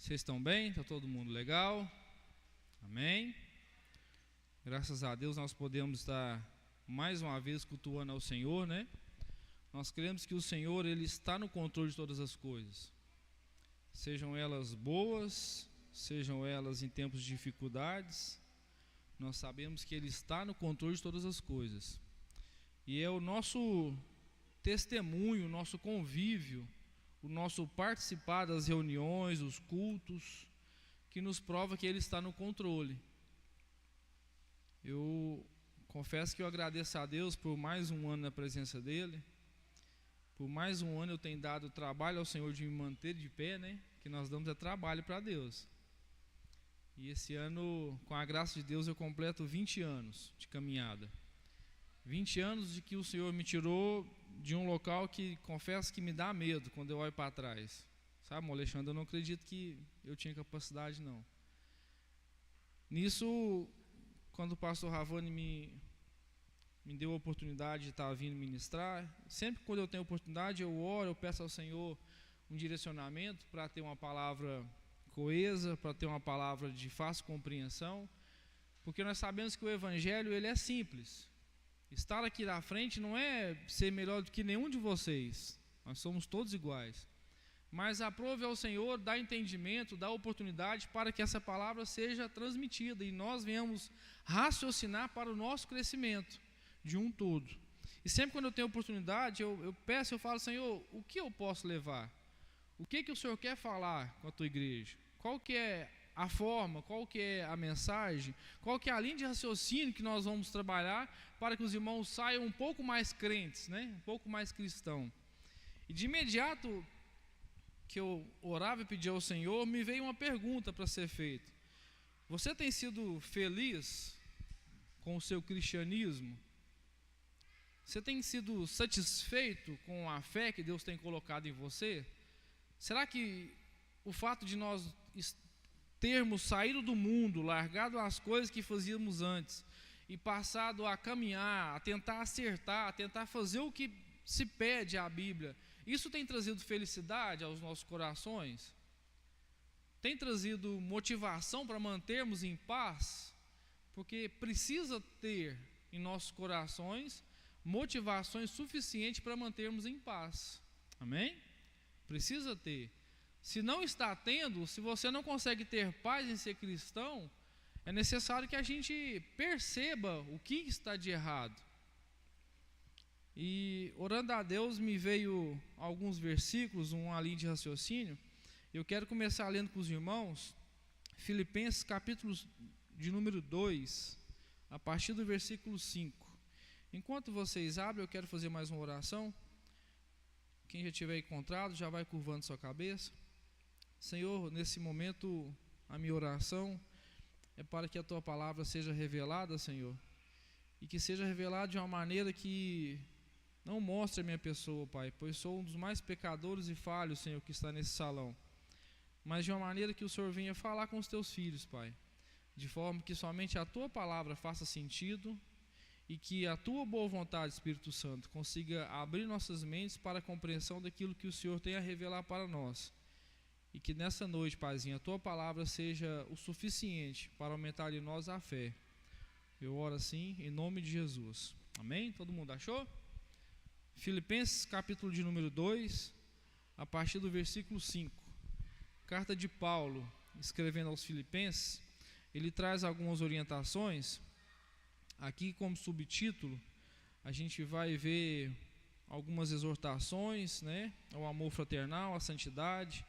Vocês estão bem? Está todo mundo legal? Amém? Graças a Deus nós podemos estar mais uma vez cultuando ao Senhor, né? Nós cremos que o Senhor, Ele está no controle de todas as coisas. Sejam elas boas, sejam elas em tempos de dificuldades, nós sabemos que Ele está no controle de todas as coisas. E é o nosso testemunho, o nosso convívio, o nosso participar das reuniões, os cultos, que nos prova que Ele está no controle. Eu confesso que eu agradeço a Deus por mais um ano na presença dEle. Por mais um ano eu tenho dado trabalho ao Senhor de me manter de pé, né? Que nós damos é trabalho para Deus. E esse ano, com a graça de Deus, eu completo 20 anos de caminhada. 20 anos de que o Senhor me tirou de um local que, confesso que me dá medo quando eu olho para trás. Sabe, Alexandre, eu não acredito que eu tinha capacidade, não. Nisso, quando o pastor Ravani me deu a oportunidade de estar vindo ministrar, sempre quando eu tenho oportunidade, eu oro, eu peço ao Senhor um direcionamento para ter uma palavra coesa, para ter uma palavra de fácil compreensão, porque nós sabemos que o Evangelho ele é simples. Estar aqui na frente não é ser melhor do que nenhum de vocês, nós somos todos iguais, mas aprove ao Senhor dar entendimento, dar oportunidade para que essa palavra seja transmitida e nós venhamos raciocinar para o nosso crescimento de um todo. E sempre quando eu tenho oportunidade, eu peço, eu falo: Senhor, o que eu posso levar? O que o Senhor quer falar com a tua igreja? Qual que é a forma, qual que é a mensagem, qual que é a linha de raciocínio que nós vamos trabalhar para que os irmãos saiam um pouco mais crentes, né? Um pouco mais cristãos. E de imediato que eu orava e pedia ao Senhor, me veio uma pergunta para ser feita: você tem sido feliz com o seu cristianismo? Você tem sido satisfeito com a fé que Deus tem colocado em você? Será que o fato de nós termos saído do mundo, largado as coisas que fazíamos antes e passado a caminhar, a tentar acertar, a tentar fazer o que se pede à Bíblia, isso tem trazido felicidade aos nossos corações? Tem trazido motivação para mantermos em paz? Porque precisa ter em nossos corações motivações suficientes para mantermos em paz. Amém? Precisa ter. Se não está tendo, se você não consegue ter paz em ser cristão, é necessário que a gente perceba o que está de errado. E orando a Deus, me veio alguns versículos, uma linha de raciocínio. Eu quero começar lendo com os irmãos Filipenses capítulo de número 2, a partir do versículo 5. Enquanto vocês abrem, eu quero fazer mais uma oração. Quem já tiver encontrado, já vai curvando sua cabeça. Senhor, nesse momento, a minha oração é para que a Tua palavra seja revelada, Senhor, e que seja revelada de uma maneira que não mostre a minha pessoa, Pai, pois sou um dos mais pecadores e falhos, Senhor, que está nesse salão, mas de uma maneira que o Senhor venha falar com os Teus filhos, Pai, de forma que somente a Tua palavra faça sentido e que a Tua boa vontade, Espírito Santo, consiga abrir nossas mentes para a compreensão daquilo que o Senhor tem a revelar para nós. E que nessa noite, Paizinho, a Tua palavra seja o suficiente para aumentar em nós a fé. Eu oro assim, em nome de Jesus. Amém? Todo mundo achou? Filipenses capítulo de número 2, a partir do versículo 5. Carta de Paulo, escrevendo aos Filipenses, ele traz algumas orientações. Aqui como subtítulo, a gente vai ver algumas exortações, né? Ao amor fraternal, à santidade.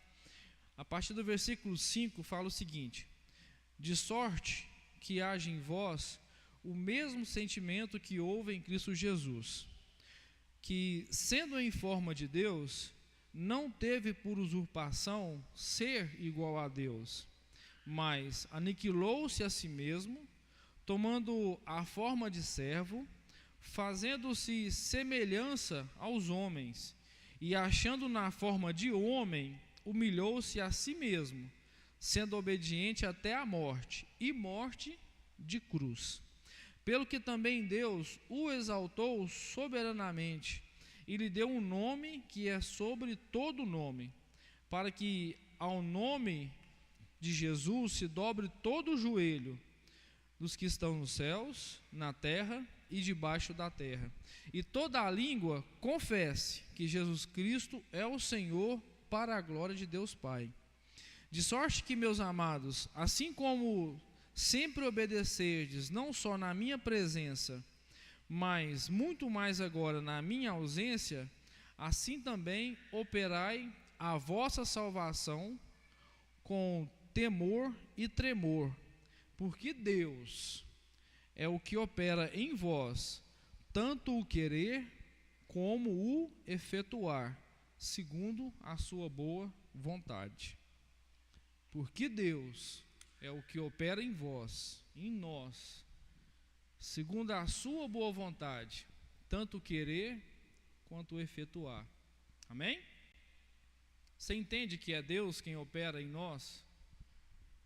A partir do versículo 5 fala o seguinte: de sorte que haja em vós o mesmo sentimento que houve em Cristo Jesus, que, sendo em forma de Deus, não teve por usurpação ser igual a Deus, mas aniquilou-se a si mesmo, tomando a forma de servo, fazendo-se semelhança aos homens, e achando na forma de homem, humilhou-se a si mesmo, sendo obediente até a morte, e morte de cruz. Pelo que também Deus o exaltou soberanamente, e lhe deu um nome que é sobre todo nome, para que ao nome de Jesus se dobre todo o joelho dos que estão nos céus, na terra e debaixo da terra, e toda a língua confesse que Jesus Cristo é o Senhor, para a glória de Deus Pai. De sorte que, meus amados, assim como sempre obedecerdes, não só na minha presença, mas muito mais agora na minha ausência, assim também operai a vossa salvação com temor e tremor, porque Deus é o que opera em vós, tanto o querer como o efetuar, segundo a sua boa vontade. Porque Deus é o que opera em vós, em nós, segundo a sua boa vontade, tanto o querer quanto o efetuar. Amém? Você entende que é Deus quem opera em nós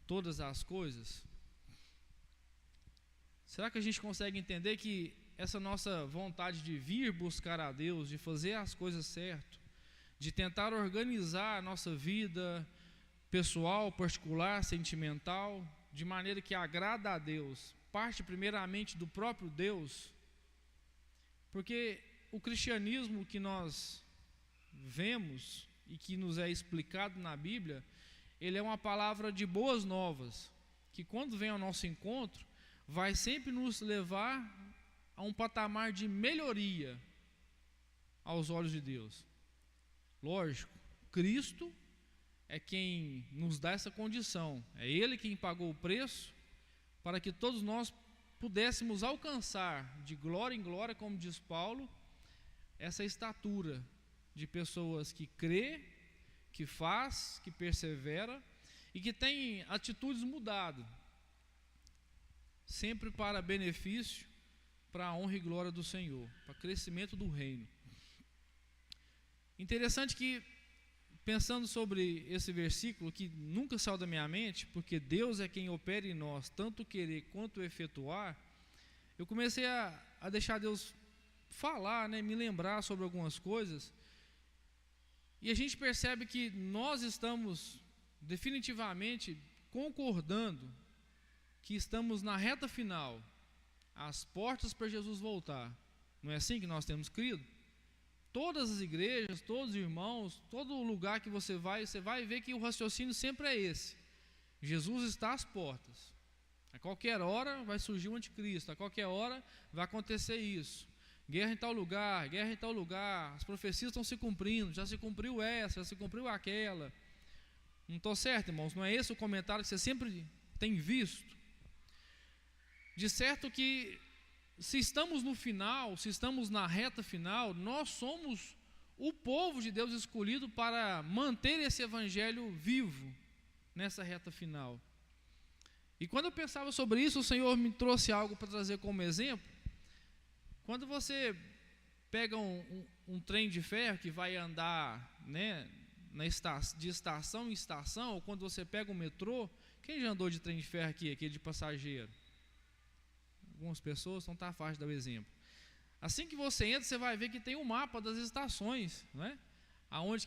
todas as coisas? Será que a gente consegue entender que essa nossa vontade de vir buscar a Deus, de fazer as coisas certo, de tentar organizar a nossa vida pessoal, particular, sentimental, de maneira que agrada a Deus, parte primeiramente do próprio Deus? Porque o cristianismo que nós vemos e que nos é explicado na Bíblia, ele é uma palavra de boas novas, que quando vem ao nosso encontro, vai sempre nos levar a um patamar de melhoria aos olhos de Deus. Lógico, Cristo é quem nos dá essa condição, é Ele quem pagou o preço para que todos nós pudéssemos alcançar de glória em glória, como diz Paulo, essa estatura de pessoas que crê, que faz, que persevera e que tem atitudes mudadas, sempre para benefício, para a honra e glória do Senhor, para crescimento do reino. Interessante que, pensando sobre esse versículo, que nunca saiu da minha mente, porque Deus é quem opera em nós, tanto querer quanto efetuar, eu comecei a deixar Deus falar, me lembrar sobre algumas coisas, e a gente percebe que nós estamos definitivamente concordando que estamos na reta final, às portas para Jesus voltar. Não é assim que nós temos crido? Todas as igrejas, todos os irmãos, todo lugar que você vai ver que o raciocínio sempre é esse: Jesus está às portas. A qualquer hora vai surgir o anticristo, a qualquer hora vai acontecer isso. Guerra em tal lugar, guerra em tal lugar, as profecias estão se cumprindo, já se cumpriu essa, já se cumpriu aquela. Não estou certo, irmãos? Não é esse o comentário que você sempre tem visto? De certo que, se estamos no final, se estamos na reta final, nós somos o povo de Deus escolhido para manter esse evangelho vivo nessa reta final. E quando eu pensava sobre isso, o Senhor me trouxe algo para trazer como exemplo. Quando você pega um trem de ferro que vai andar, de estação em estação, ou quando você pega um metrô, quem já andou de trem de ferro aqui de passageiro? Algumas pessoas, então está fácil dar o exemplo. Assim que você entra, você vai ver que tem um mapa das estações, aonde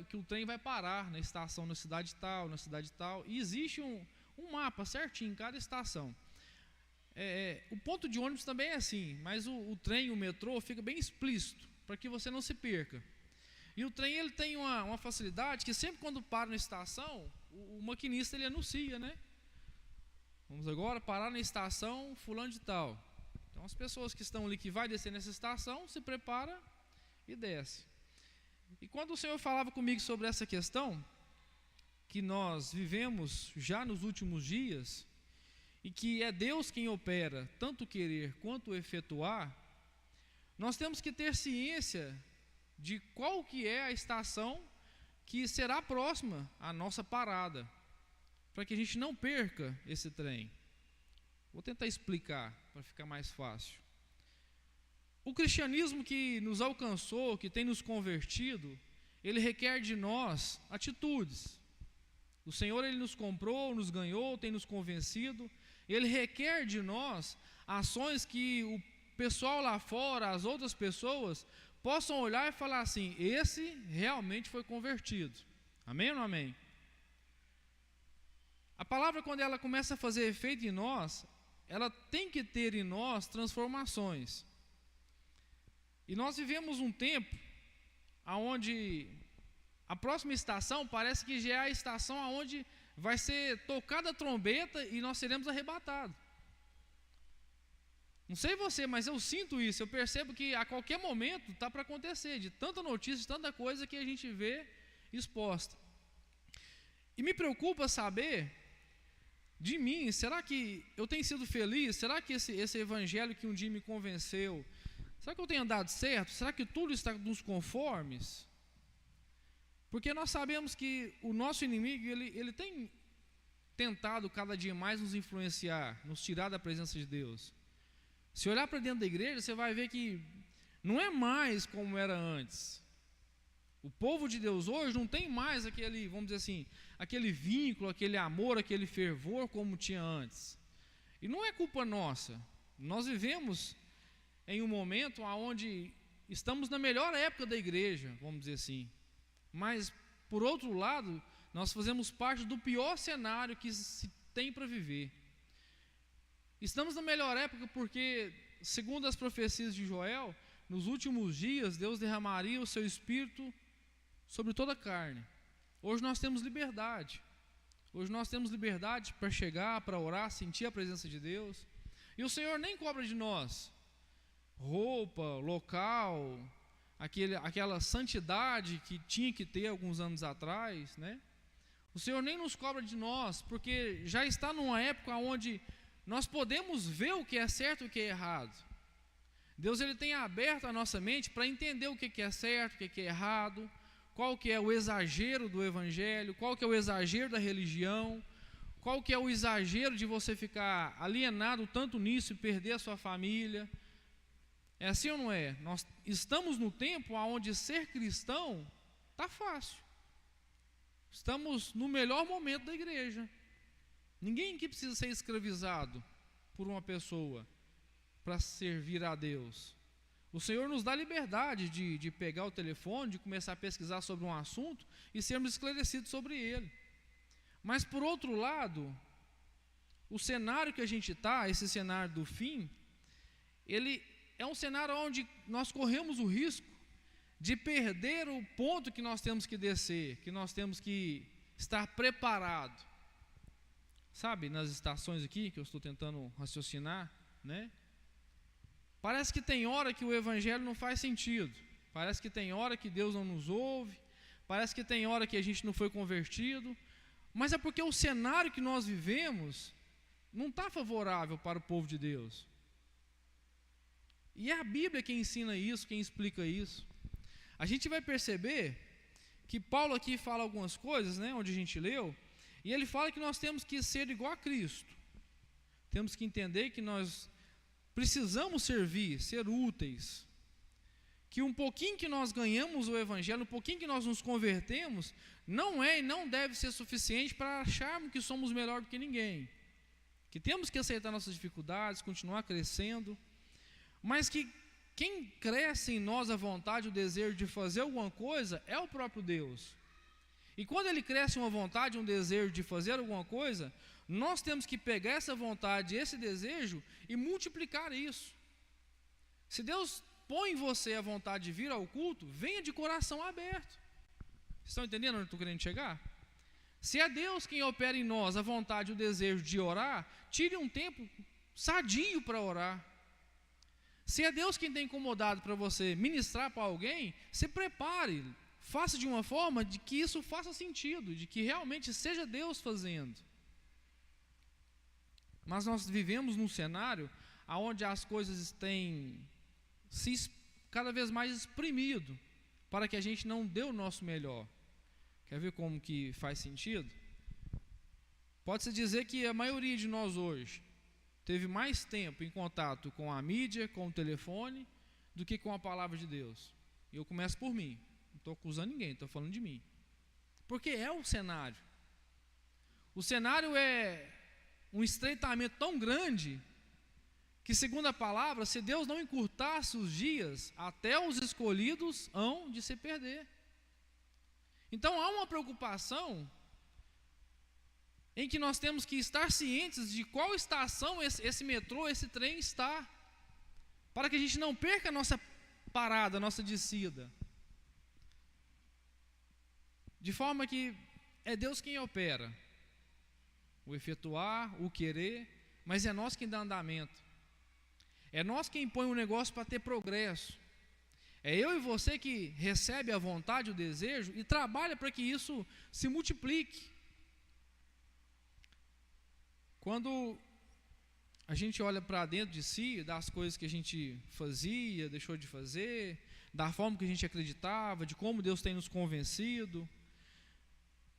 que o trem vai parar, na estação, na cidade tal, e existe um mapa certinho em cada estação. O ponto de ônibus também é assim, mas o trem, o metrô, fica bem explícito, para que você não se perca. E o trem, ele tem uma facilidade que sempre quando para na estação, o maquinista, ele anuncia, vamos agora parar na estação fulano de tal. Então as pessoas que estão ali, que vai descer nessa estação, se prepara e desce. E quando o Senhor falava comigo sobre essa questão, que nós vivemos já nos últimos dias, e que é Deus quem opera, tanto querer quanto efetuar, nós temos que ter ciência de qual que é a estação que será próxima à nossa parada, para que a gente não perca esse trem. Vou tentar explicar para ficar mais fácil. O cristianismo que nos alcançou, que tem nos convertido, ele requer de nós atitudes. O Senhor, ele nos comprou, nos ganhou, tem nos convencido. Ele requer de nós ações que o pessoal lá fora, as outras pessoas, possam olhar e falar assim: esse realmente foi convertido. Amém ou não amém? palavra, quando ela começa a fazer efeito em nós, ela tem que ter em nós transformações. E nós vivemos um tempo onde a próxima estação parece que já é a estação onde vai ser tocada a trombeta e nós seremos arrebatados. Não sei você, mas eu sinto isso, eu percebo que a qualquer momento está para acontecer, de tanta notícia, de tanta coisa que a gente vê exposta. E me preocupa saber de mim, será que eu tenho sido feliz? Será que esse evangelho que um dia me convenceu, será que eu tenho andado certo? Será que tudo está nos conformes? Porque nós sabemos que o nosso inimigo, ele tem tentado cada dia mais nos influenciar, nos tirar da presença de Deus. Se olhar para dentro da igreja, você vai ver que não é mais como era antes. O povo de Deus hoje não tem mais aquele, vamos dizer assim, aquele vínculo, aquele amor, aquele fervor como tinha antes. E não é culpa nossa. Nós vivemos em um momento onde estamos na melhor época da igreja, vamos dizer assim. Mas, por outro lado, nós fazemos parte do pior cenário que se tem para viver. Estamos na melhor época porque, segundo as profecias de Joel, nos últimos dias Deus derramaria o seu Espírito sobre toda a carne. Hoje nós temos liberdade. Hoje nós temos liberdade para chegar, para orar, sentir a presença de Deus. E o Senhor nem cobra de nós roupa, local, aquela santidade que tinha que ter alguns anos atrás, né? O Senhor nem nos cobra de nós, porque já está numa época onde nós podemos ver o que é certo e o que é errado. Deus, ele tem aberto a nossa mente para entender o que é certo, o que é errado, qual que é o exagero do evangelho, qual que é o exagero da religião, qual que é o exagero de você ficar alienado tanto nisso e perder a sua família. É assim ou não é? Nós estamos no tempo onde ser cristão está fácil. Estamos no melhor momento da igreja. Ninguém aqui precisa ser escravizado por uma pessoa para servir a Deus. O Senhor nos dá liberdade de pegar o telefone, de começar a pesquisar sobre um assunto e sermos esclarecidos sobre ele. Mas, por outro lado, o cenário que a gente está, esse cenário do fim, ele é um cenário onde nós corremos o risco de perder o ponto que nós temos que descer, que nós temos que estar preparado. Sabe, nas estações aqui, que eu estou tentando raciocinar, né? Parece que tem hora que o evangelho não faz sentido. Parece que tem hora que Deus não nos ouve. Parece que tem hora que a gente não foi convertido. Mas é porque o cenário que nós vivemos não está favorável para o povo de Deus. E é a Bíblia quem ensina isso, quem explica isso. A gente vai perceber que Paulo aqui fala algumas coisas, né, onde a gente leu, e ele fala que nós temos que ser igual a Cristo. Temos que entender que nós precisamos servir, ser úteis. Que um pouquinho que nós ganhamos o evangelho, um pouquinho que nós nos convertemos, não é e não deve ser suficiente para acharmos que somos melhor do que ninguém. Que temos que aceitar nossas dificuldades, continuar crescendo, mas que quem cresce em nós a vontade, o desejo de fazer alguma coisa, é o próprio Deus. E quando ele cresce uma vontade, um desejo de fazer alguma coisa, nós temos que pegar essa vontade, esse desejo e multiplicar isso. Se Deus põe em você a vontade de vir ao culto, venha de coração aberto. Estão entendendo onde eu estou querendo chegar? Se é Deus quem opera em nós a vontade e o desejo de orar, tire um tempo sadio para orar. Se é Deus quem tem incomodado para você ministrar para alguém, se prepare, faça de uma forma de que isso faça sentido, de que realmente seja Deus fazendo. Mas nós vivemos num cenário onde as coisas têm se cada vez mais exprimido para que a gente não dê o nosso melhor. Quer ver como que faz sentido? Pode-se dizer que a maioria de nós hoje teve mais tempo em contato com a mídia, com o telefone, do que com a palavra de Deus. E eu começo por mim. Não estou acusando ninguém, estou falando de mim. Porque é o cenário. O cenário é um estreitamento tão grande que, segundo a palavra, se Deus não encurtasse os dias, até os escolhidos hão de se perder. Então há uma preocupação em que nós temos que estar cientes de qual estação esse metrô, esse trem está, para que a gente não perca a nossa parada, a nossa descida. De forma que é Deus quem opera, o efetuar, o querer, mas é nós quem dá andamento. É nós quem põe o negócio para ter progresso. É eu e você que recebe a vontade, o desejo e trabalha para que isso se multiplique. Quando a gente olha para dentro de si, das coisas que a gente fazia, deixou de fazer, da forma que a gente acreditava, de como Deus tem nos convencido,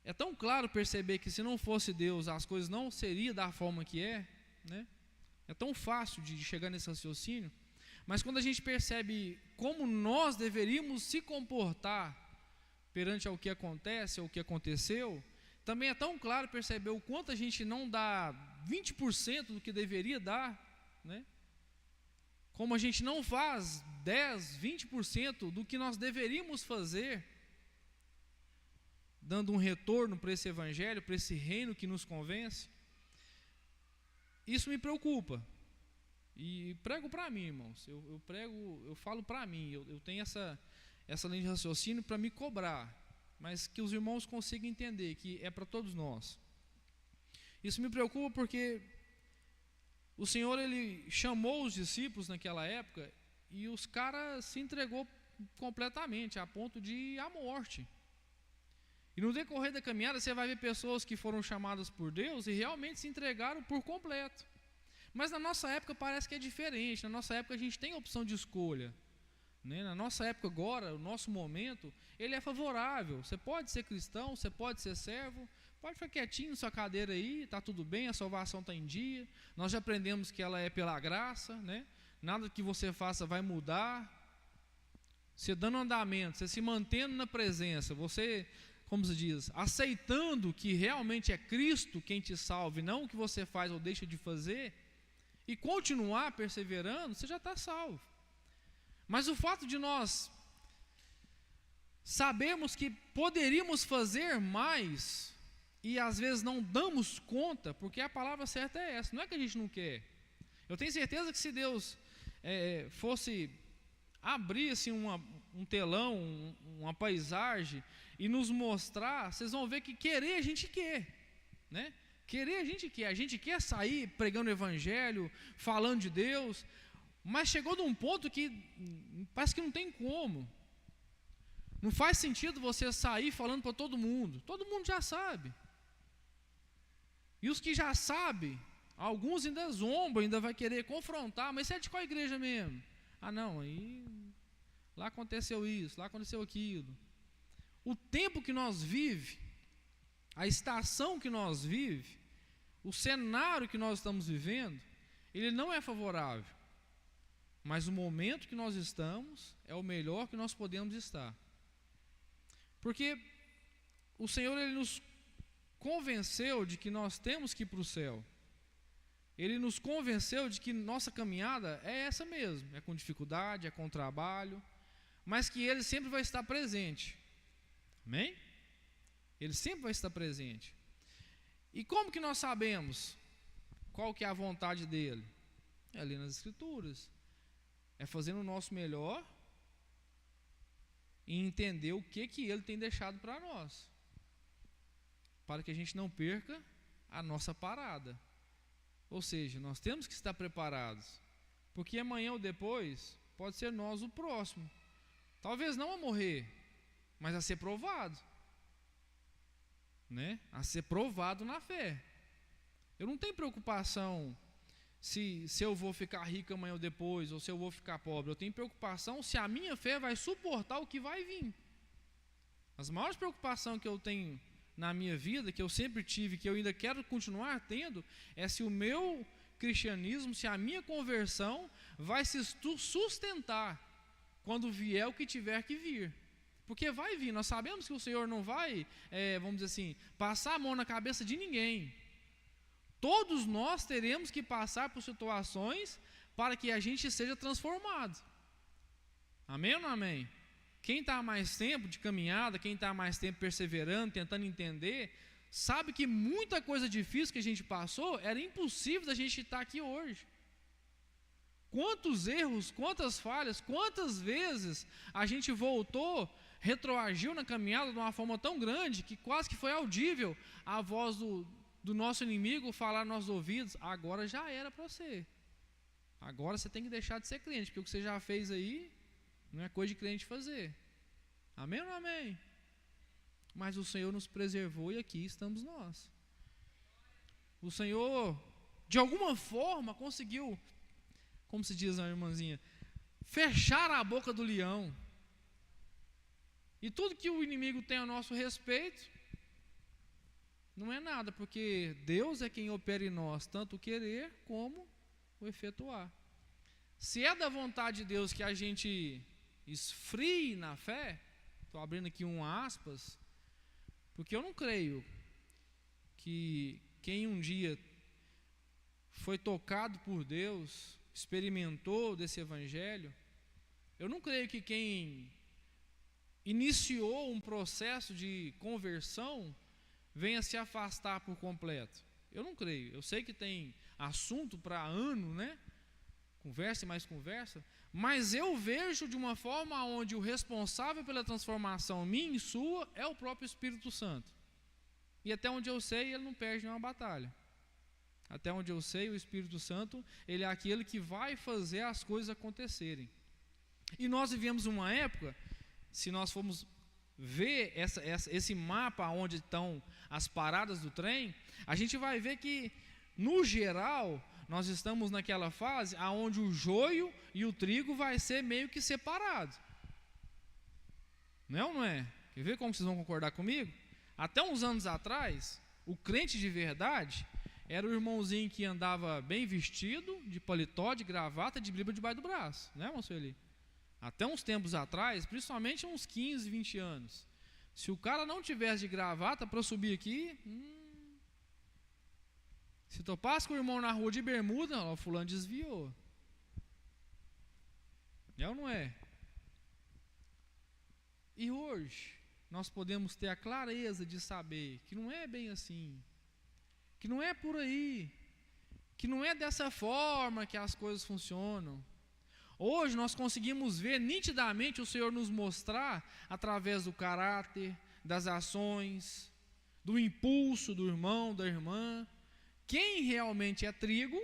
é tão claro perceber que se não fosse Deus, as coisas não seriam da forma que é, né? É tão fácil de chegar nesse raciocínio, mas quando a gente percebe como nós deveríamos se comportar perante ao que acontece, ao que aconteceu, também é tão claro perceber o quanto a gente não dá 20% do que deveria dar, né? Como a gente não faz 10, 20% do que nós deveríamos fazer, dando um retorno para esse evangelho, para esse reino que nos convence. Isso me preocupa. E prego para mim, irmãos. Eu falo para mim. Eu tenho essa linha de raciocínio para me cobrar, mas que os irmãos consigam entender que é para todos nós. Isso me preocupa porque o Senhor, Ele chamou os discípulos naquela época e os caras se entregou completamente, a ponto de ir à morte. E no decorrer da caminhada você vai ver pessoas que foram chamadas por Deus e realmente se entregaram por completo. Mas na nossa época parece que é diferente. Na nossa época a gente tem opção de escolha, né? Na nossa época agora, o nosso momento, ele é favorável. Você pode ser cristão, você pode ser servo, pode ficar quietinho na sua cadeira aí, está tudo bem, a salvação está em dia. Nós já aprendemos que ela é pela graça, né? Nada que você faça vai mudar. Você dando andamento, você se mantendo na presença, você, como se diz, aceitando que realmente é Cristo quem te salve, não o que você faz ou deixa de fazer, e continuar perseverando, você já está salvo. Mas o fato de nós sabermos que poderíamos fazer mais, e às vezes não damos conta, porque a palavra certa é essa, não é que a gente não quer. Eu tenho certeza que se Deus fosse abrir assim, um telão, uma paisagem, e nos mostrar, vocês vão ver que querer a gente quer, né? Querer a gente quer sair pregando o evangelho, falando de Deus, mas chegou num ponto que parece que não tem como. Não faz sentido você sair falando para todo mundo já sabe. E os que já sabem, alguns ainda zombam, ainda vai querer confrontar, mas você é de qual igreja mesmo? Ah não, aí lá aconteceu isso, lá aconteceu aquilo. O tempo que nós vivemos, a estação que nós vivemos, o cenário que nós estamos vivendo, ele não é favorável. Mas o momento que nós estamos é o melhor que nós podemos estar. Porque o Senhor, Ele nos convenceu de que nós temos que ir para o céu. Ele nos convenceu de que nossa caminhada é essa mesmo, é com dificuldade, é com trabalho, mas que Ele sempre vai estar presente. Amém? Ele sempre vai estar presente. E como que nós sabemos qual que é a vontade dele? É ali nas Escrituras. É fazendo o nosso melhor e entender o que ele tem deixado para nós, para que a gente não perca a nossa parada. Ou seja, nós temos que estar preparados, porque amanhã ou depois pode ser nós o próximo. Talvez não a morrer, mas a ser provado, né? A ser provado na fé. Eu não tenho preocupação se eu vou ficar rico amanhã ou depois, ou se eu vou ficar pobre. Eu tenho preocupação se a minha fé vai suportar o que vai vir. As maiores preocupações que eu tenho na minha vida, que eu sempre tive, que eu ainda quero continuar tendo, é se o meu cristianismo, se a minha conversão vai se sustentar quando vier o que tiver que vir. Porque vai vir, nós sabemos que o Senhor não vai, vamos dizer assim, passar a mão na cabeça de ninguém. Todos nós teremos que passar por situações para que a gente seja transformado. Amém ou não amém? Quem está há mais tempo de caminhada, quem está há mais tempo perseverando, tentando entender, sabe que muita coisa difícil que a gente passou, era impossível da gente estar aqui hoje. Quantos erros, quantas falhas, quantas vezes a gente voltou, retroagiu na caminhada de uma forma tão grande que quase que foi audível a voz do nosso inimigo falar nos nossos ouvidos: agora já era para você. Agora você tem que deixar de ser crente, porque o que você já fez aí não é coisa de crente fazer. Amém ou não amém? Mas o Senhor nos preservou e aqui estamos nós. O Senhor, de alguma forma, conseguiu, como se diz a irmãzinha, fechar a boca do leão. E tudo que o inimigo tem a nosso respeito não é nada, porque Deus é quem opera em nós tanto o querer como o efetuar. Se é da vontade de Deus que a gente esfrie na fé, estou abrindo aqui aspas, porque eu não creio que quem um dia foi tocado por Deus, experimentou desse evangelho, eu não creio que quem iniciou um processo de conversão venha se afastar por completo. Eu não creio. Eu sei que tem assunto para ano, né? Conversa e mais conversa, mas eu vejo de uma forma onde o responsável pela transformação minha e sua é o próprio Espírito Santo. E até onde eu sei, ele não perde nenhuma batalha. Até onde eu sei, o Espírito Santo, ele é aquele que vai fazer as coisas acontecerem. E nós vivemos uma época, se nós formos ver esse mapa onde estão as paradas do trem, a gente vai ver que, no geral, nós estamos naquela fase onde o joio e o trigo vai ser meio que separado. Não é ou não é? Quer ver como vocês vão concordar comigo? Até uns anos atrás, o crente de verdade era o irmãozinho que andava bem vestido, de paletó, de gravata, de Bíblia debaixo do braço, né, irmão Sueli? Até uns tempos atrás, principalmente uns 15, 20 anos, se o cara não tivesse de gravata para subir aqui, se topasse com o irmão na rua de bermuda, o fulano desviou. É ou não é? E hoje, nós podemos ter a clareza de saber que não é bem assim, que não é por aí, que não é dessa forma que as coisas funcionam. Hoje nós conseguimos ver nitidamente o Senhor nos mostrar, através do caráter, das ações, do impulso do irmão, da irmã, quem realmente é trigo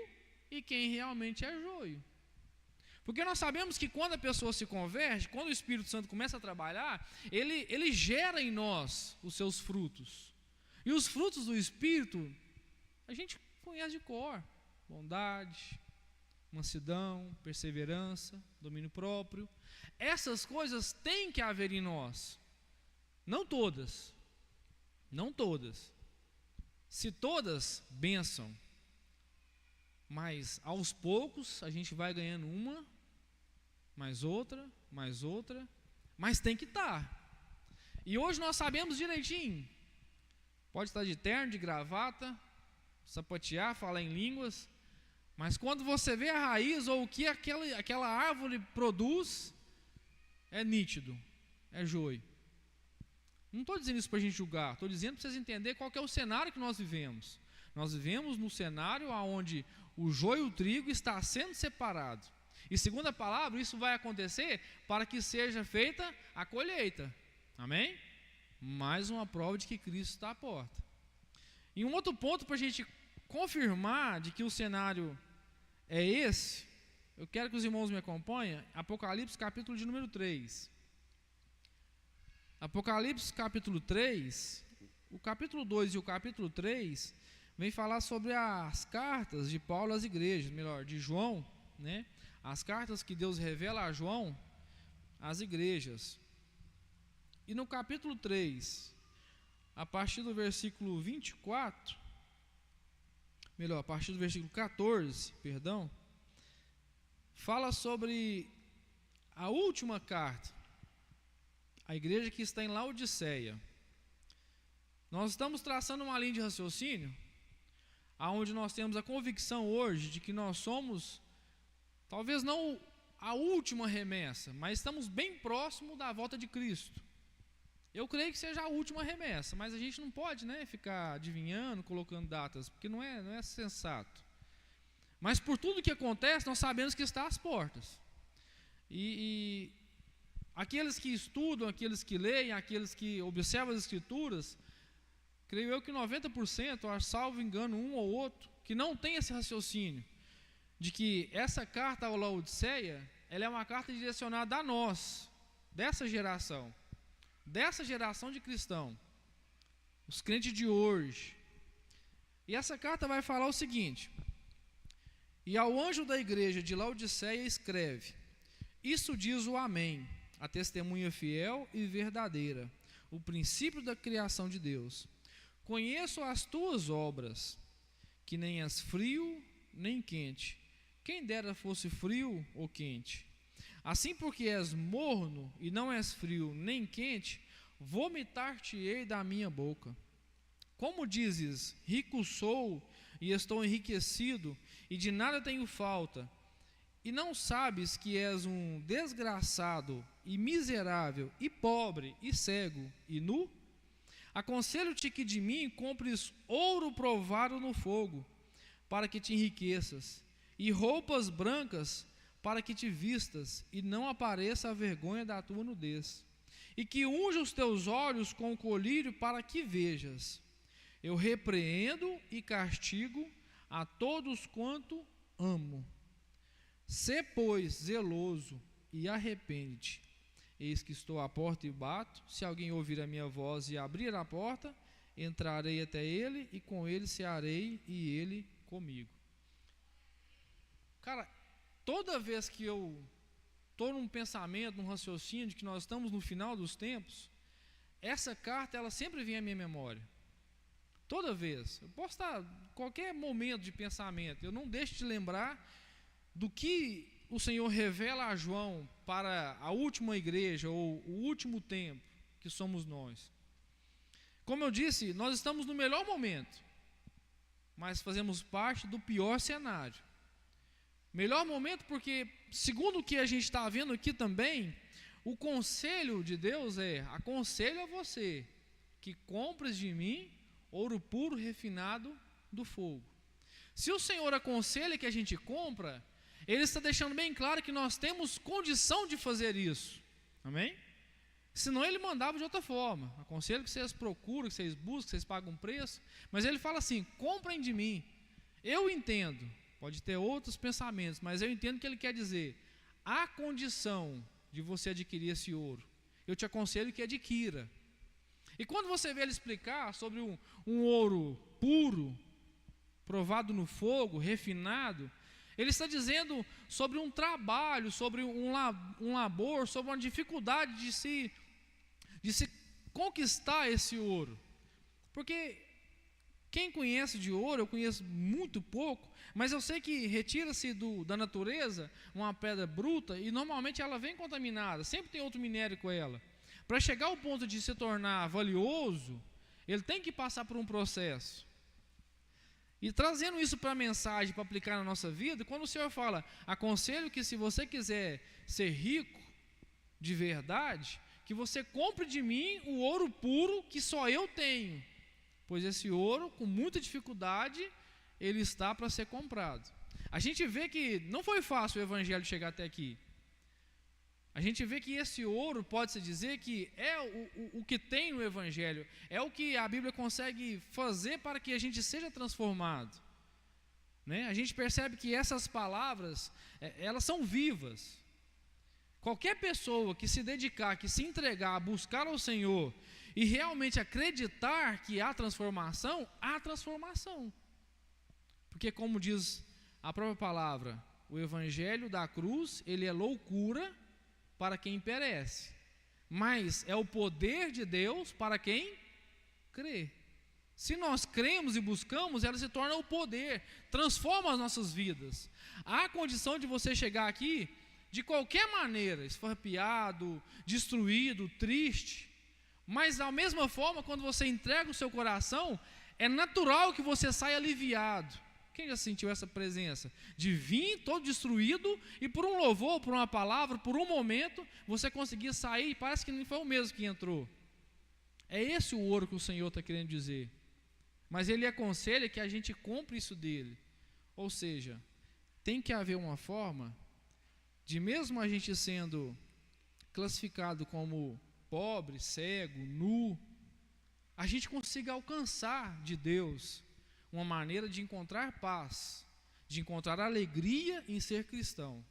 e quem realmente é joio. Porque nós sabemos que quando a pessoa se converte, quando o Espírito Santo começa a trabalhar, ele gera em nós os seus frutos. E os frutos do Espírito, a gente conhece de cor: bondade, mansidão, perseverança, domínio próprio. Essas coisas têm que haver em nós. Não todas. Não todas. Se todas, bênção. Mas aos poucos a gente vai ganhando uma, mais outra, mas tem que estar. E hoje nós sabemos direitinho. Pode estar de terno, de gravata, sapatear, falar em línguas, mas quando você vê a raiz ou o que aquela árvore produz, é nítido, é joio. Não estou dizendo isso para a gente julgar, estou dizendo para vocês entenderem qual que é o cenário que nós vivemos. Nós vivemos no cenário onde o joio e o trigo está sendo separado. E segundo a palavra, isso vai acontecer para que seja feita a colheita. Amém? Mais uma prova de que Cristo está à porta. E um outro ponto para a gente confirmar de que o cenário é esse, eu quero que os irmãos me acompanhem, Apocalipse capítulo de número 3. Apocalipse capítulo 3, o capítulo 2 e o capítulo 3 vem falar sobre as cartas de Paulo às igrejas, melhor, de João, né? As cartas que Deus revela a João às igrejas. E no capítulo 3, a partir do versículo 24, melhor, a partir do versículo 14, perdão, fala sobre a última carta, a igreja que está em Laodiceia. Nós estamos traçando uma linha de raciocínio, aonde nós temos a convicção hoje de que nós somos, talvez não a última remessa, mas estamos bem próximo da volta de Cristo. Eu creio que seja a última remessa, mas a gente não pode, né, ficar adivinhando, colocando datas, porque não é sensato. Mas por tudo que acontece, nós sabemos que está às portas. E aqueles que estudam, aqueles que leem, aqueles que observam as Escrituras, creio eu que 90%, salvo engano um ou outro, que não tem esse raciocínio, de que essa carta ao Laodiceia, ela é uma carta direcionada a nós, dessa geração de cristão, os crentes de hoje. E essa carta vai falar o seguinte: e ao anjo da igreja de Laodiceia escreve: isso diz o Amém, a testemunha fiel e verdadeira, o princípio da criação de Deus. Conheço as tuas obras, que nem és frio nem quente. Quem dera fosse frio ou quente. Assim, porque és morno e não és frio nem quente, vomitar-te-ei da minha boca. Como dizes, rico sou e estou enriquecido, e de nada tenho falta, e não sabes que és um desgraçado e miserável, e pobre, e cego, e nu? Aconselho-te que de mim compres ouro provado no fogo, para que te enriqueças, e roupas brancas, para que te vistas, e não apareça a vergonha da tua nudez. E que unja os teus olhos com o colírio, para que vejas. Eu repreendo e castigo a todos quanto amo. Sê, pois, zeloso e arrepende-te. Eis que estou à porta e bato. Se alguém ouvir a minha voz e abrir a porta, entrarei até ele, e com ele cearei, e ele comigo. Cara, toda vez que eu estou num pensamento, num raciocínio de que nós estamos no final dos tempos, essa carta, ela sempre vem à minha memória. Toda vez. Eu posso estar em qualquer momento de pensamento, eu não deixo de lembrar do que o Senhor revela a João para a última igreja, ou o último tempo, que somos nós. Como eu disse, nós estamos no melhor momento, mas fazemos parte do pior cenário. Melhor momento porque, segundo o que a gente está vendo aqui também, o conselho de Deus aconselho a você, que compres de mim ouro puro refinado do fogo. Se o Senhor aconselha que a gente compra, Ele está deixando bem claro que nós temos condição de fazer isso. Amém? Senão Ele mandava de outra forma. Aconselho que vocês procuram, que vocês busquem, que vocês pagam um preço. Mas Ele fala assim: comprem de mim. Eu entendo, pode ter outros pensamentos, mas eu entendo que Ele quer dizer: há condição de você adquirir esse ouro. Eu te aconselho que adquira. E quando você vê Ele explicar sobre um ouro puro, provado no fogo, refinado, Ele está dizendo sobre um trabalho, sobre um labor, sobre uma dificuldade de se conquistar esse ouro. Porque quem conhece de ouro, eu conheço muito pouco, mas eu sei que retira-se da natureza uma pedra bruta e normalmente ela vem contaminada, sempre tem outro minério com ela. Para chegar ao ponto de se tornar valioso, ele tem que passar por um processo. E trazendo isso para a mensagem, para aplicar na nossa vida, quando o Senhor fala: aconselho que se você quiser ser rico de verdade, que você compre de mim o ouro puro que só eu tenho, pois esse ouro, com muita dificuldade, ele está para ser comprado. A gente vê que não foi fácil o evangelho chegar até aqui. A gente vê que esse ouro, pode-se dizer que é o que tem no evangelho, é o que a Bíblia consegue fazer para que a gente seja transformado, né? A gente percebe que essas palavras, elas são vivas. Qualquer pessoa que se dedicar, que se entregar a buscar ao Senhor e realmente acreditar que há transformação, há transformação. Porque, como diz a própria palavra, o evangelho da cruz, ele é loucura para quem perece, mas é o poder de Deus para quem crê. Se nós cremos e buscamos, ela se torna o poder, transforma as nossas vidas. Há condição de você chegar aqui de qualquer maneira, esfarrapiado, destruído, triste, mas da mesma forma, quando você entrega o seu coração, é natural que você saia aliviado. Quem já sentiu essa presença? De vir todo destruído e por um louvor, por uma palavra, por um momento, você conseguir sair e parece que não foi o mesmo que entrou. É esse o ouro que o Senhor está querendo dizer. Mas Ele aconselha que a gente compre isso dele. Ou seja, tem que haver uma forma de, mesmo a gente sendo classificado como pobre, cego, nu, a gente consiga alcançar de Deus uma maneira de encontrar paz, de encontrar alegria em ser cristão,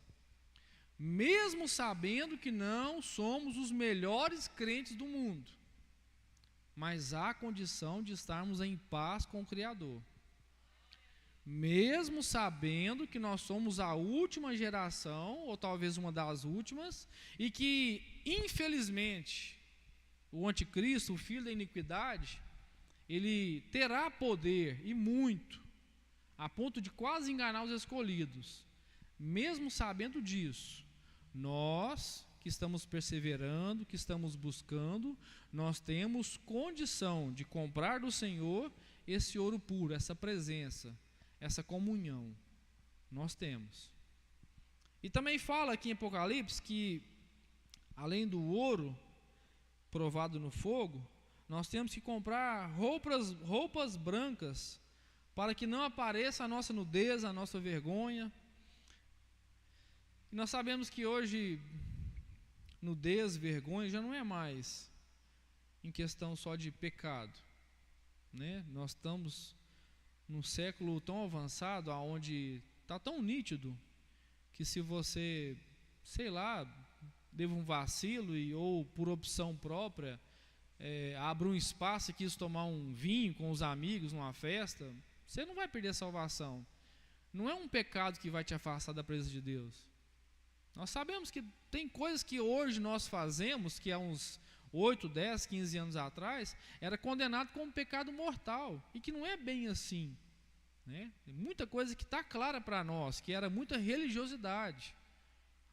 mesmo sabendo que não somos os melhores crentes do mundo, mas há condição de estarmos em paz com o Criador, mesmo sabendo que nós somos a última geração, ou talvez uma das últimas, e que, infelizmente, o anticristo, o filho da iniquidade, ele terá poder, e muito, a ponto de quase enganar os escolhidos. Mesmo sabendo disso, nós que estamos perseverando, que estamos buscando, nós temos condição de comprar do Senhor esse ouro puro, essa presença, essa comunhão. Nós temos. E também fala aqui em Apocalipse que, além do ouro provado no fogo, nós temos que comprar roupas brancas, para que não apareça a nossa nudez, a nossa vergonha. E nós sabemos que hoje, nudez, vergonha, já não é mais em questão só de pecado, né? Nós estamos num século tão avançado, onde está tão nítido, que se você, sei lá, teve um vacilo ou por opção própria, abre um espaço e quis tomar um vinho com os amigos numa festa, você não vai perder a salvação. Não é um pecado que vai te afastar da presença de Deus. Nós sabemos que tem coisas que hoje nós fazemos, que há uns 8, 10, 15 anos atrás, era condenado como pecado mortal, e que não é bem assim, né? Tem muita coisa que está clara para nós, que era muita religiosidade.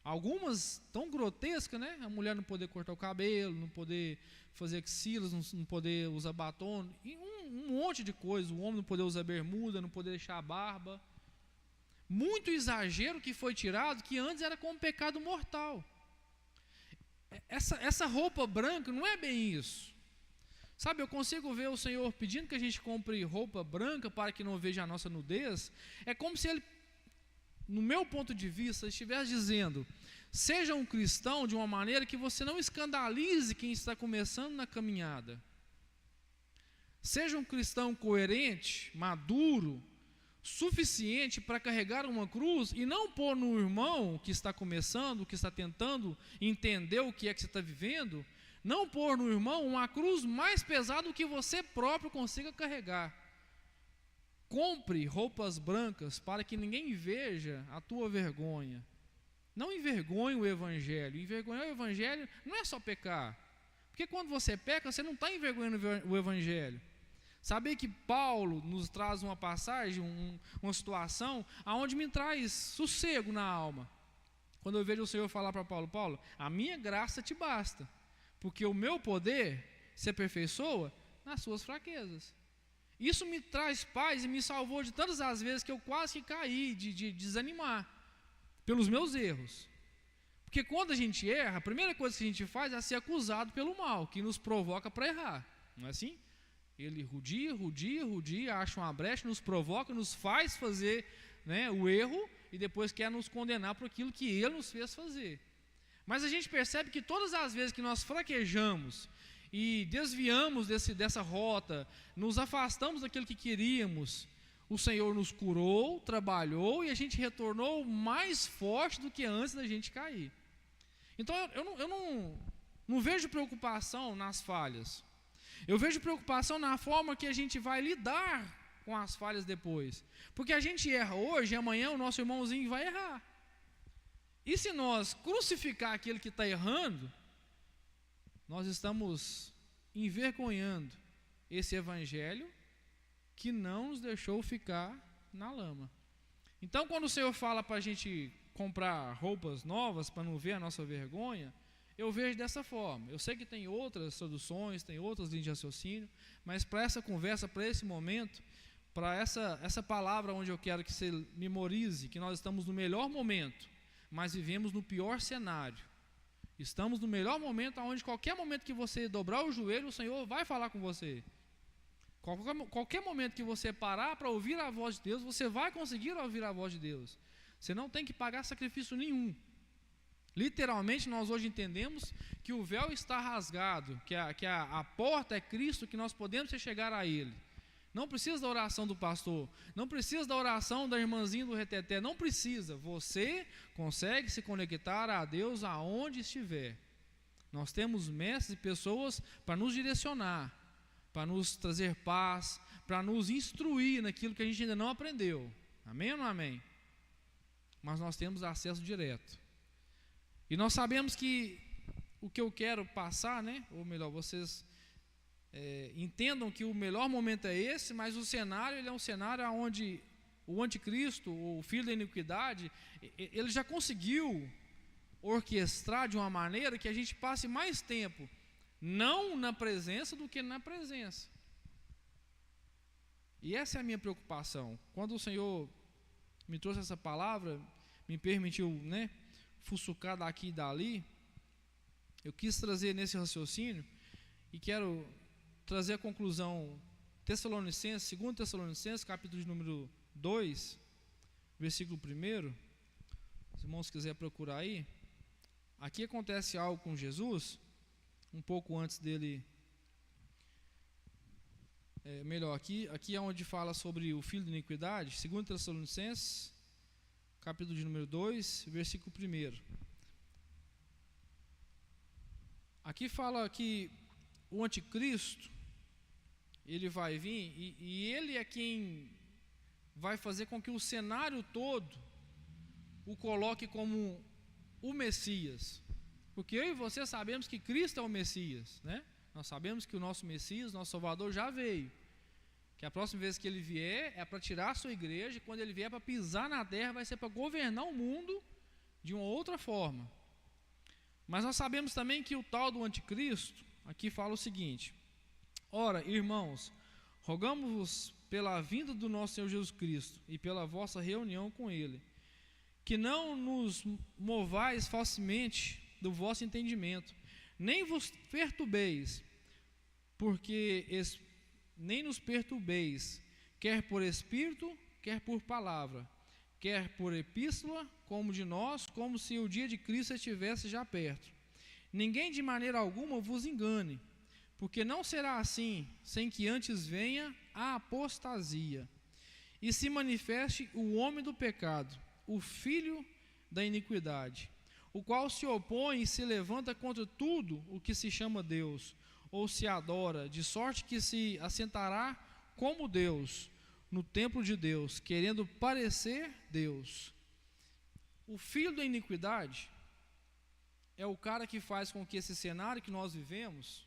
Algumas tão grotescas, né? A mulher não poder cortar o cabelo, não poder fazer axilas, não poder usar batom, e um monte de coisa. O homem não poder usar bermuda, não poder deixar a barba. Muito exagero que foi tirado, que antes era como pecado mortal. Essa roupa branca não é bem isso. Sabe, eu consigo ver o Senhor pedindo que a gente compre roupa branca para que não veja a nossa nudez. É como se Ele, no meu ponto de vista, estivesse dizendo: seja um cristão de uma maneira que você não escandalize quem está começando na caminhada. Seja um cristão coerente, maduro, suficiente para carregar uma cruz e não pôr no irmão que está começando, que está tentando entender o que é que você está vivendo, não pôr no irmão uma cruz mais pesada do que você próprio consiga carregar. Compre roupas brancas para que ninguém veja a tua vergonha. Não envergonhe o Evangelho. Envergonhar o Evangelho não é só pecar. Porque quando você peca, você não está envergonhando o Evangelho. Sabe que Paulo nos traz uma passagem, uma situação, onde me traz sossego na alma. Quando eu vejo o Senhor falar para Paulo: Paulo, a minha graça te basta, porque o meu poder se aperfeiçoa nas suas fraquezas. Isso me traz paz e me salvou de tantas as vezes que eu quase que caí de desanimar pelos meus erros. Porque quando a gente erra, a primeira coisa que a gente faz é ser acusado pelo mal, que nos provoca para errar. Não é assim? Ele rodia, acha uma brecha, nos provoca, nos faz fazer, né, o erro, e depois quer nos condenar por aquilo que Ele nos fez fazer. Mas a gente percebe que todas as vezes que nós fraquejamos e desviamos dessa rota, nos afastamos daquilo que queríamos, o Senhor nos curou, trabalhou, e a gente retornou mais forte do que antes da gente cair. Então eu não vejo preocupação nas falhas. Eu vejo preocupação na forma que a gente vai lidar com as falhas depois. Porque a gente erra hoje e amanhã o nosso irmãozinho vai errar. E se nós crucificar aquele que está errando, nós estamos envergonhando esse Evangelho que não nos deixou ficar na lama. Então, quando o Senhor fala para a gente comprar roupas novas para não ver a nossa vergonha, eu vejo dessa forma. Eu sei que tem outras traduções, tem outras linhas de raciocínio, mas para essa conversa, para esse momento, para essa palavra onde eu quero que você memorize que nós estamos no melhor momento, mas vivemos no pior cenário. Estamos no melhor momento, onde qualquer momento que você dobrar o joelho, o Senhor vai falar com você. Qualquer momento que você parar para ouvir a voz de Deus, você vai conseguir ouvir a voz de Deus. Você não tem que pagar sacrifício nenhum. Literalmente, nós hoje entendemos que o véu está rasgado, que a porta é Cristo, que nós podemos chegar a Ele. Não precisa da oração do pastor, não precisa da oração da irmãzinha do reteté, não precisa. Você consegue se conectar a Deus aonde estiver. Nós temos mestres e pessoas para nos direcionar, para nos trazer paz, para nos instruir naquilo que a gente ainda não aprendeu. Amém ou não amém? Mas nós temos acesso direto. E nós sabemos que o que eu quero passar, né? Ou melhor, vocês entendam que o melhor momento é esse, mas o cenário, ele é um cenário onde o anticristo, o filho da iniquidade, ele já conseguiu orquestrar de uma maneira que a gente passe mais tempo não na presença do que na presença. E essa é a minha preocupação. Quando o Senhor me trouxe essa palavra, me permitiu, né, fuçucar daqui e dali, eu quis trazer nesse raciocínio e quero trazer a conclusão. Tessalonicenses, 2 Tessalonicenses, capítulo de número 2, versículo 1. Os irmãos quiserem procurar aí. Aqui acontece algo com Jesus, um pouco antes dele. Aqui é onde fala sobre o filho de iniquidade. 2 Tessalonicenses, capítulo de número 2, versículo 1. Aqui fala que o anticristo, ele vai vir e ele é quem vai fazer com que o cenário todo o coloque como o Messias. Porque eu e você sabemos que Cristo é o Messias, né? Nós sabemos que o nosso Messias, nosso Salvador já veio. Que a próxima vez que ele vier é para tirar a sua igreja, e quando ele vier para pisar na terra, vai ser para governar o mundo de uma outra forma. Mas nós sabemos também que o tal do anticristo, aqui fala o seguinte: ora, irmãos, rogamos-vos pela vinda do nosso Senhor Jesus Cristo e pela vossa reunião com Ele, que não nos movais falsamente do vosso entendimento, nem vos perturbeis, nem nos perturbeis, quer por espírito, quer por palavra, quer por epístola, como de nós, como se o dia de Cristo estivesse já perto. Ninguém de maneira alguma vos engane, porque não será assim, sem que antes venha a apostasia, e se manifeste o homem do pecado, o filho da iniquidade, o qual se opõe e se levanta contra tudo o que se chama Deus, ou se adora, de sorte que se assentará como Deus, no templo de Deus, querendo parecer Deus. O filho da iniquidade é o cara que faz com que esse cenário que nós vivemos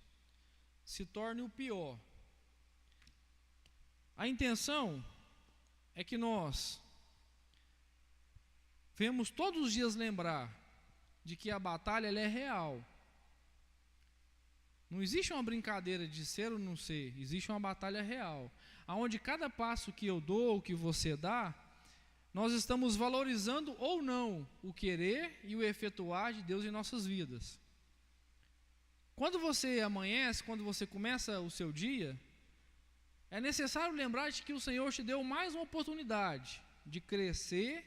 se torne o pior. A intenção é que nós venhamos todos os dias lembrar de que a batalha ela é real. Não existe uma brincadeira de ser ou não ser, existe uma batalha real, aonde cada passo que eu dou, que você dá, nós estamos valorizando ou não o querer e o efetuar de Deus em nossas vidas. Quando você amanhece, quando você começa o seu dia, é necessário lembrar de que o Senhor te deu mais uma oportunidade de crescer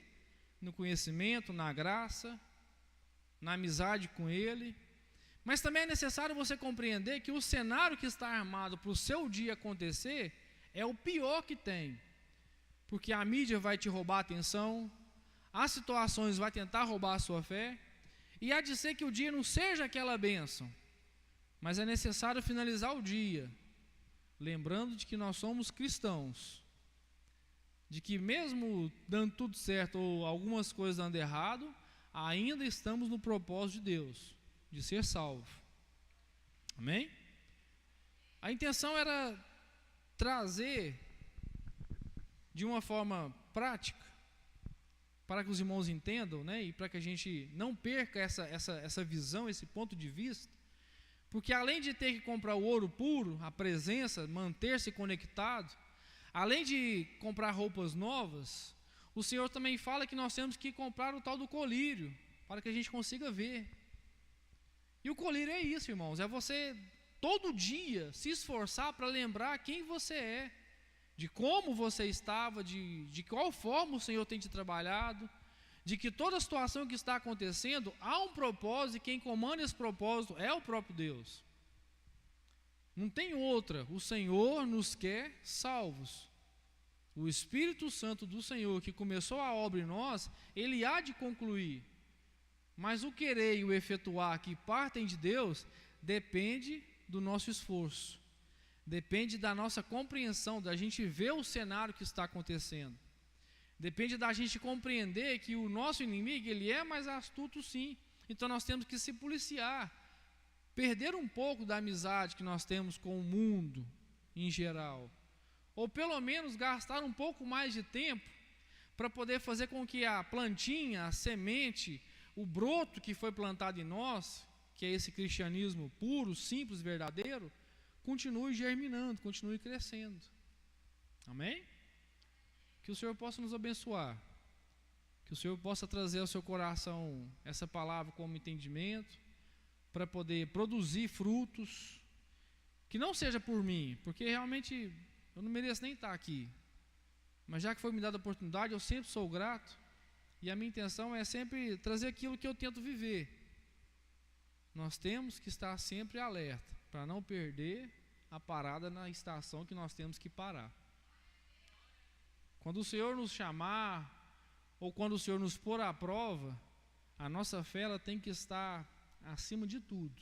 no conhecimento, na graça, na amizade com Ele. Mas também é necessário você compreender que o cenário que está armado para o seu dia acontecer é o pior que tem. Porque a mídia vai te roubar a atenção, as situações vão tentar roubar a sua fé, e há de ser que o dia não seja aquela bênção. Mas é necessário finalizar o dia, lembrando de que nós somos cristãos, de que mesmo dando tudo certo ou algumas coisas dando errado, ainda estamos no propósito de Deus, de ser salvo. Amém? A intenção era trazer de uma forma prática, para que os irmãos entendam, né, e para que a gente não perca essa visão, esse ponto de vista, porque além de ter que comprar o ouro puro, a presença, manter-se conectado, além de comprar roupas novas, o Senhor também fala que nós temos que comprar o tal do colírio, para que a gente consiga ver. E o colírio é isso, irmãos, é você todo dia se esforçar para lembrar quem você é, de como você estava, de qual forma o Senhor tem te trabalhado, de que toda situação que está acontecendo há um propósito, e quem comanda esse propósito é o próprio Deus. Não tem outra. O Senhor nos quer salvos. O Espírito Santo do Senhor, que começou a obra em nós, Ele há de concluir. Mas o querer e o efetuar, que partem de Deus, depende do nosso esforço. Depende da nossa compreensão, da gente ver o cenário que está acontecendo. Depende da gente compreender que o nosso inimigo, ele é mais astuto sim. Então nós temos que se policiar. Perder um pouco da amizade que nós temos com o mundo em geral, ou pelo menos gastar um pouco mais de tempo para poder fazer com que a plantinha, a semente, o broto que foi plantado em nós, que é esse cristianismo puro, simples, verdadeiro, continue germinando, continue crescendo. Amém? Que o Senhor possa nos abençoar, que o Senhor possa trazer ao seu coração essa palavra como entendimento, para poder produzir frutos, que não seja por mim, porque realmente eu não mereço nem estar aqui, mas já que foi me dada a oportunidade, eu sempre sou grato, e a minha intenção é sempre trazer aquilo que eu tento viver. Nós temos que estar sempre alerta, para não perder a parada na estação que nós temos que parar. Quando o Senhor nos chamar, ou quando o Senhor nos pôr à prova, a nossa fé ela tem que estar acima de tudo,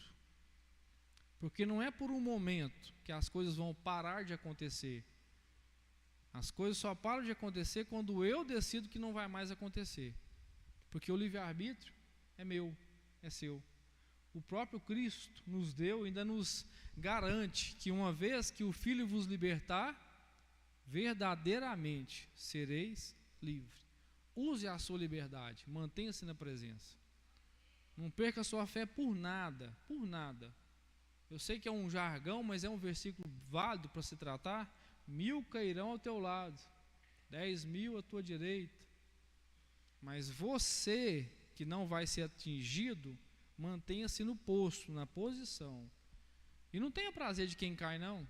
porque não é por um momento que as coisas vão parar de acontecer. As coisas só param de acontecer quando eu decido que não vai mais acontecer, porque o livre-arbítrio é meu, é seu. O próprio Cristo nos deu, ainda nos garante que uma vez que o Filho vos libertar, verdadeiramente sereis livres. Use a sua liberdade, mantenha-se na presença. Não perca a sua fé por nada, por nada. Eu sei que é um jargão, mas é um versículo válido para se tratar. 1000 cairão ao teu lado, 10.000 à tua direita, mas você que não vai ser atingido, mantenha-se no posto, na posição. E não tenha prazer de quem cai, não.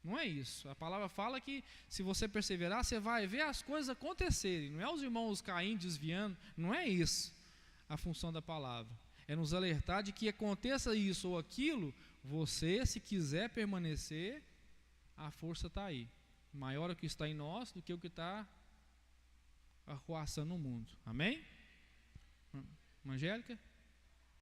Não é isso. A palavra fala que se você perseverar, você vai ver as coisas acontecerem. Não é os irmãos caindo, desviando. Não é isso a função da palavra. É nos alertar de que aconteça isso ou aquilo, você, se quiser permanecer, a força está aí. Maior o que está em nós do que o que está arruaçando no mundo. Amém? Angélica?